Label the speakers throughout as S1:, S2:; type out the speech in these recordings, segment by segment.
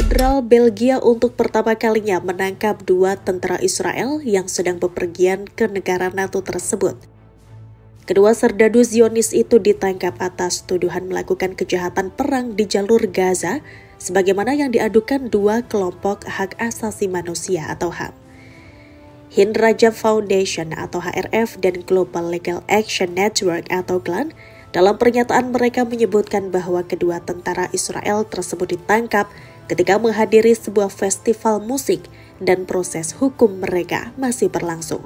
S1: Federal Belgia untuk pertama kalinya menangkap 2 tentara Israel yang sedang bepergian ke negara NATO tersebut. Kedua serdadu Zionis itu ditangkap atas tuduhan melakukan kejahatan perang di jalur Gaza, sebagaimana yang diadukan 2 kelompok hak asasi manusia atau HAM. Hind Rajab Foundation atau HRF dan Global Legal Action Network atau GLAN dalam pernyataan mereka menyebutkan bahwa kedua tentara Israel tersebut ditangkap ketika menghadiri sebuah festival musik dan proses hukum mereka masih berlangsung.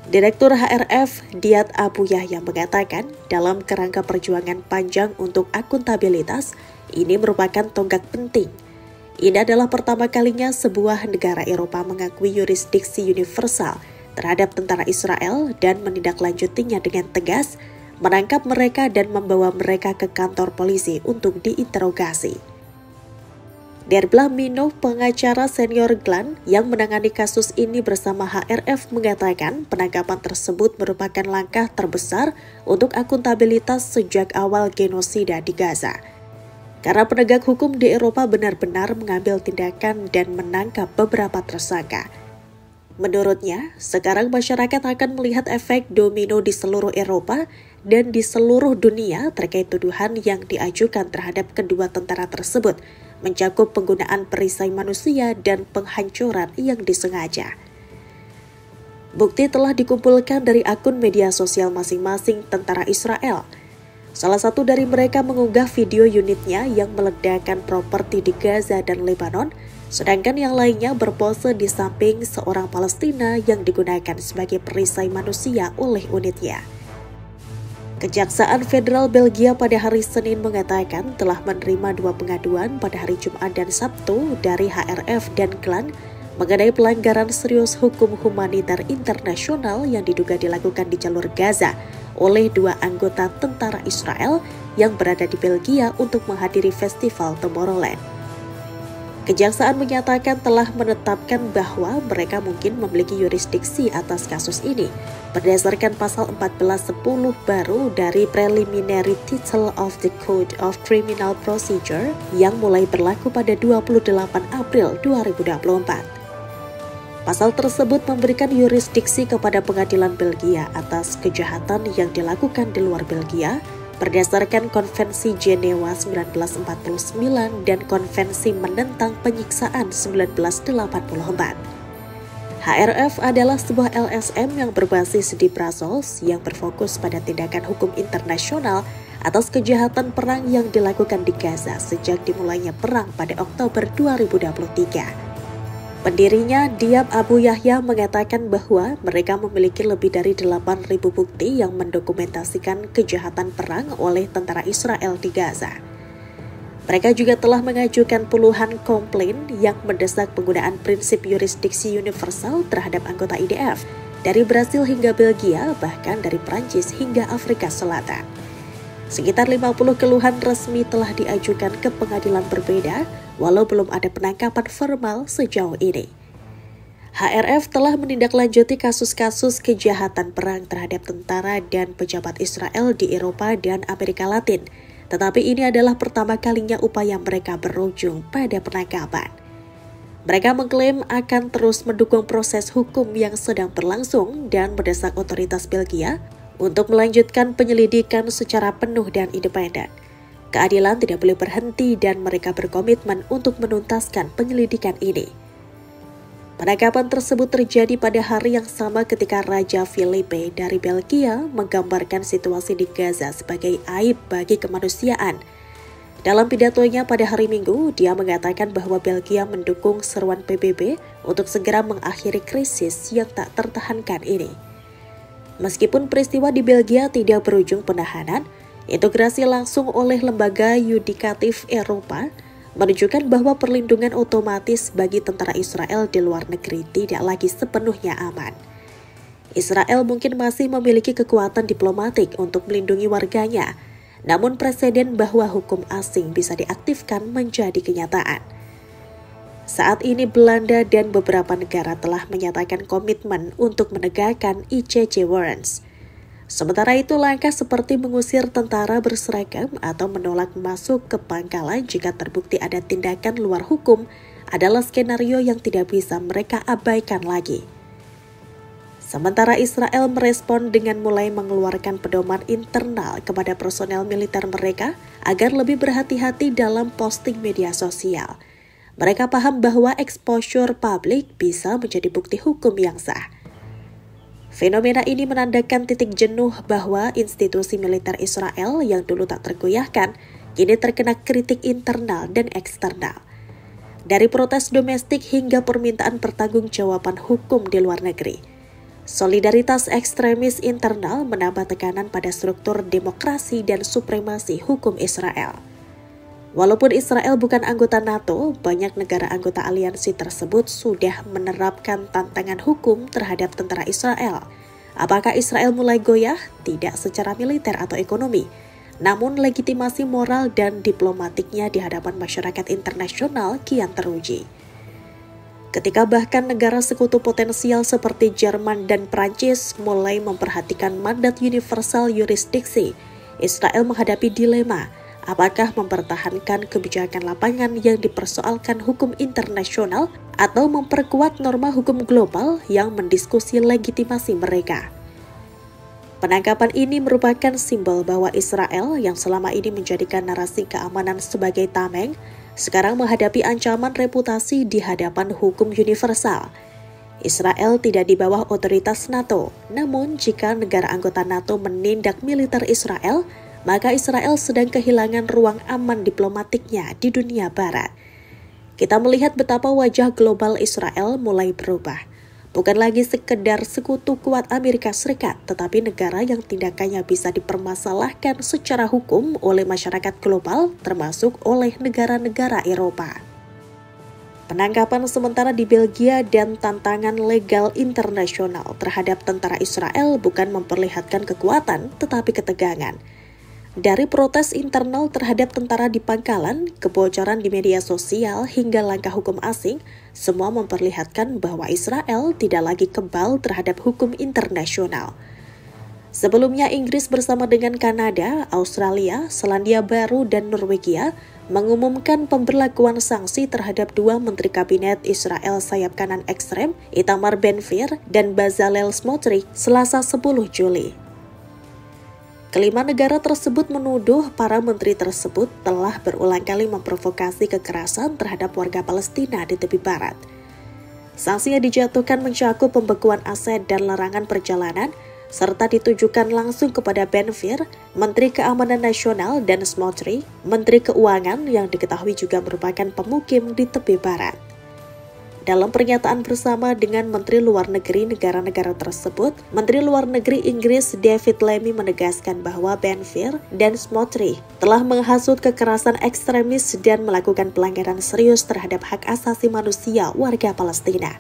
S1: Direktur HRF Diat Abu Yahya mengatakan dalam kerangka perjuangan panjang untuk akuntabilitas, ini merupakan tonggak penting. Ini adalah pertama kalinya sebuah negara Eropa mengakui yurisdiksi universal terhadap tentara Israel dan menindaklanjutinya dengan tegas, menangkap mereka dan membawa mereka ke kantor polisi untuk diinterogasi. Derblah Minov, pengacara senior GLAN yang menangani kasus ini bersama HRF mengatakan penangkapan tersebut merupakan langkah terbesar untuk akuntabilitas sejak awal genosida di Gaza. Karena penegak hukum di Eropa benar-benar mengambil tindakan dan menangkap beberapa tersangka. Menurutnya, sekarang masyarakat akan melihat efek domino di seluruh Eropa dan di seluruh dunia terkait tuduhan yang diajukan terhadap kedua tentara tersebut, mencakup penggunaan perisai manusia dan penghancuran yang disengaja. Bukti telah dikumpulkan dari akun media sosial masing-masing tentara Israel. Salah satu dari mereka mengunggah video unitnya yang meledakkan properti di Gaza dan Lebanon, sedangkan yang lainnya berpose di samping seorang Palestina yang digunakan sebagai perisai manusia oleh unitnya. Kejaksaan Federal Belgia pada hari Senin mengatakan telah menerima 2 pengaduan pada hari Jumat dan Sabtu dari HRF dan GLAN mengenai pelanggaran serius hukum humanitar internasional yang diduga dilakukan di jalur Gaza oleh 2 anggota tentara Israel yang berada di Belgia untuk menghadiri festival Tomorrowland. Kejaksaan menyatakan telah menetapkan bahwa mereka mungkin memiliki yurisdiksi atas kasus ini berdasarkan pasal 1410 baru dari Preliminary Title of the Code of Criminal Procedure yang mulai berlaku pada 28 April 2024. Pasal tersebut memberikan yurisdiksi kepada pengadilan Belgia atas kejahatan yang dilakukan di luar Belgia berdasarkan Konvensi Jenewa 1949 dan Konvensi Menentang Penyiksaan 1984. HRF adalah sebuah LSM yang berbasis di Brussels yang berfokus pada tindakan hukum internasional atas kejahatan perang yang dilakukan di Gaza sejak dimulainya perang pada Oktober 2023. Pendirinya, Diat Abu Yahya, mengatakan bahwa mereka memiliki lebih dari 8.000 bukti yang mendokumentasikan kejahatan perang oleh tentara Israel di Gaza. Mereka juga telah mengajukan puluhan komplain yang mendesak penggunaan prinsip yurisdiksi universal terhadap anggota IDF dari Brasil hingga Belgia, bahkan dari Prancis hingga Afrika Selatan. Sekitar 50 keluhan resmi telah diajukan ke pengadilan berbeda, walau belum ada penangkapan formal sejauh ini. HRF telah menindaklanjuti kasus-kasus kejahatan perang terhadap tentara dan pejabat Israel di Eropa dan Amerika Latin, tetapi ini adalah pertama kalinya upaya mereka berujung pada penangkapan. Mereka mengklaim akan terus mendukung proses hukum yang sedang berlangsung dan mendesak otoritas Belgia untuk melanjutkan penyelidikan secara penuh dan independen. Keadilan tidak boleh berhenti dan mereka berkomitmen untuk menuntaskan penyelidikan ini. Penangkapan tersebut terjadi pada hari yang sama ketika Raja Filipe dari Belgia menggambarkan situasi di Gaza sebagai aib bagi kemanusiaan. Dalam pidatonya pada hari Minggu, dia mengatakan bahwa Belgia mendukung seruan PBB untuk segera mengakhiri krisis yang tak tertahankan ini. Meskipun peristiwa di Belgia tidak berujung penahanan, integrasi langsung oleh lembaga yudikatif Eropa menunjukkan bahwa perlindungan otomatis bagi tentara Israel di luar negeri tidak lagi sepenuhnya aman. Israel mungkin masih memiliki kekuatan diplomatik untuk melindungi warganya, namun presiden bahwa hukum asing bisa diaktifkan menjadi kenyataan. Saat ini Belanda dan beberapa negara telah menyatakan komitmen untuk menegakkan ICC warrants. Sementara itu, langkah seperti mengusir tentara berseragam atau menolak masuk ke Pangkalan jika terbukti ada tindakan luar hukum adalah skenario yang tidak bisa mereka abaikan lagi. Sementara Israel merespon dengan mulai mengeluarkan pedoman internal kepada personel militer mereka agar lebih berhati-hati dalam posting media sosial. Mereka paham bahwa exposure publik bisa menjadi bukti hukum yang sah. Fenomena ini menandakan titik jenuh bahwa institusi militer Israel yang dulu tak tergoyahkan, kini terkena kritik internal dan eksternal. Dari protes domestik hingga permintaan pertanggungjawaban hukum di luar negeri. Solidaritas ekstremis internal menambah tekanan pada struktur demokrasi dan supremasi hukum Israel. Walaupun Israel bukan anggota NATO, banyak negara anggota aliansi tersebut sudah menerapkan tantangan hukum terhadap tentara Israel. Apakah Israel mulai goyah? Tidak secara militer atau ekonomi, namun legitimasi moral dan diplomatiknya di hadapan masyarakat internasional kian teruji. Ketika bahkan negara sekutu potensial seperti Jerman dan Prancis mulai memperhatikan mandat universal yurisdiksi, Israel menghadapi dilema. Apakah mempertahankan kebijakan lapangan yang dipersoalkan hukum internasional atau memperkuat norma hukum global yang mendiskusi legitimasi mereka? Penangkapan ini merupakan simbol bahwa Israel yang selama ini menjadikan narasi keamanan sebagai tameng, sekarang menghadapi ancaman reputasi di hadapan hukum universal. Israel tidak di bawah otoritas NATO, namun jika negara anggota NATO menindak militer Israel, maka Israel sedang kehilangan ruang aman diplomatiknya di dunia barat. Kita melihat betapa wajah global Israel mulai berubah. Bukan lagi sekedar sekutu kuat Amerika Serikat, tetapi negara yang tindakannya bisa dipermasalahkan secara hukum oleh masyarakat global, termasuk oleh negara-negara Eropa. Penangkapan sementara di Belgia dan tantangan legal internasional terhadap tentara Israel bukan memperlihatkan kekuatan, tetapi ketegangan. Dari protes internal terhadap tentara di Pangkalan, kebocoran di media sosial, hingga langkah hukum asing, semua memperlihatkan bahwa Israel tidak lagi kebal terhadap hukum internasional. Sebelumnya, Inggris bersama dengan Kanada, Australia, Selandia Baru, dan Norwegia mengumumkan pemberlakuan sanksi terhadap dua menteri kabinet Israel sayap kanan ekstrem, Itamar Ben-Gvir dan Bezalel Smotrich, Selasa 10 Juli. Kelima negara tersebut menuduh para menteri tersebut telah berulang kali memprovokasi kekerasan terhadap warga Palestina di tepi barat. Sanksi yang dijatuhkan mencakup pembekuan aset dan larangan perjalanan, serta ditujukan langsung kepada Ben-Gvir, Menteri Keamanan Nasional, dan Smotrich, Menteri Keuangan yang diketahui juga merupakan pemukim di tepi barat. Dalam pernyataan bersama dengan Menteri Luar Negeri negara-negara tersebut, Menteri Luar Negeri Inggris David Lammy menegaskan bahwa Ben-Gvir dan Smotrich telah menghasut kekerasan ekstremis dan melakukan pelanggaran serius terhadap hak asasi manusia warga Palestina.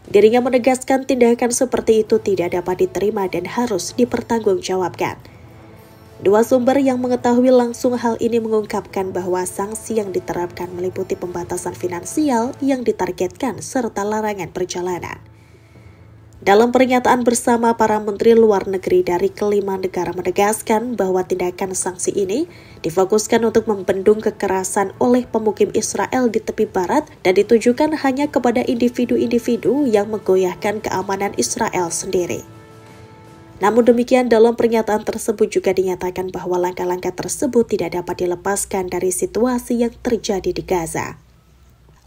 S1: Dirinya menegaskan tindakan seperti itu tidak dapat diterima dan harus dipertanggungjawabkan. Dua sumber yang mengetahui langsung hal ini mengungkapkan bahwa sanksi yang diterapkan meliputi pembatasan finansial yang ditargetkan serta larangan perjalanan. Dalam pernyataan bersama, para menteri luar negeri dari kelima negara menegaskan bahwa tindakan sanksi ini difokuskan untuk membendung kekerasan oleh pemukim Israel di tepi barat dan ditujukan hanya kepada individu-individu yang menggoyahkan keamanan Israel sendiri. Namun demikian, dalam pernyataan tersebut juga dinyatakan bahwa langkah-langkah tersebut tidak dapat dilepaskan dari situasi yang terjadi di Gaza.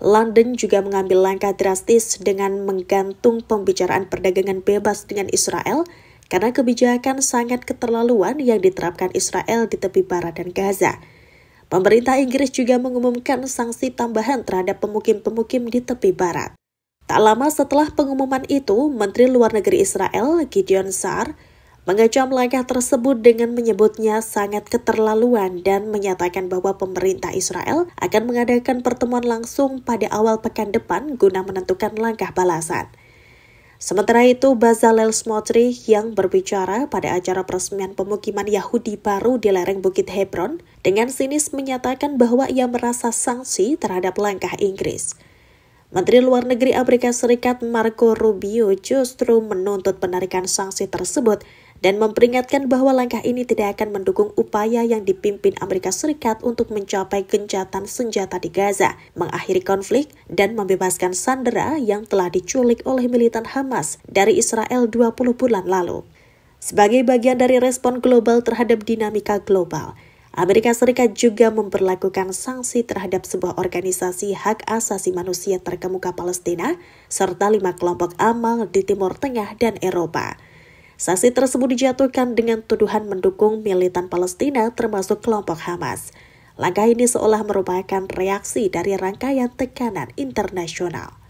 S1: London juga mengambil langkah drastis dengan menggantung pembicaraan perdagangan bebas dengan Israel karena kebijakan sangat keterlaluan yang diterapkan Israel di tepi barat dan Gaza. Pemerintah Inggris juga mengumumkan sanksi tambahan terhadap pemukim-pemukim di tepi barat. Tak lama setelah pengumuman itu, Menteri Luar Negeri Israel, Gideon Sa'ar, mengecam langkah tersebut dengan menyebutnya sangat keterlaluan dan menyatakan bahwa pemerintah Israel akan mengadakan pertemuan langsung pada awal pekan depan guna menentukan langkah balasan. Sementara itu, Bezalel Smotrich yang berbicara pada acara peresmian pemukiman Yahudi baru di lereng Bukit Hebron dengan sinis menyatakan bahwa ia merasa sanksi terhadap langkah Inggris. Menteri Luar Negeri Amerika Serikat Marco Rubio justru menuntut penarikan sanksi tersebut dan memperingatkan bahwa langkah ini tidak akan mendukung upaya yang dipimpin Amerika Serikat untuk mencapai gencatan senjata di Gaza, mengakhiri konflik, dan membebaskan sandera yang telah diculik oleh militan Hamas dari Israel 20 bulan lalu. Sebagai bagian dari respon global terhadap dinamika global, Amerika Serikat juga memberlakukan sanksi terhadap sebuah organisasi hak asasi manusia terkemuka Palestina, serta 5 kelompok amal di Timur Tengah dan Eropa. Sanksi tersebut dijatuhkan dengan tuduhan mendukung militan Palestina termasuk kelompok Hamas. Langkah ini seolah merupakan reaksi dari rangkaian tekanan internasional.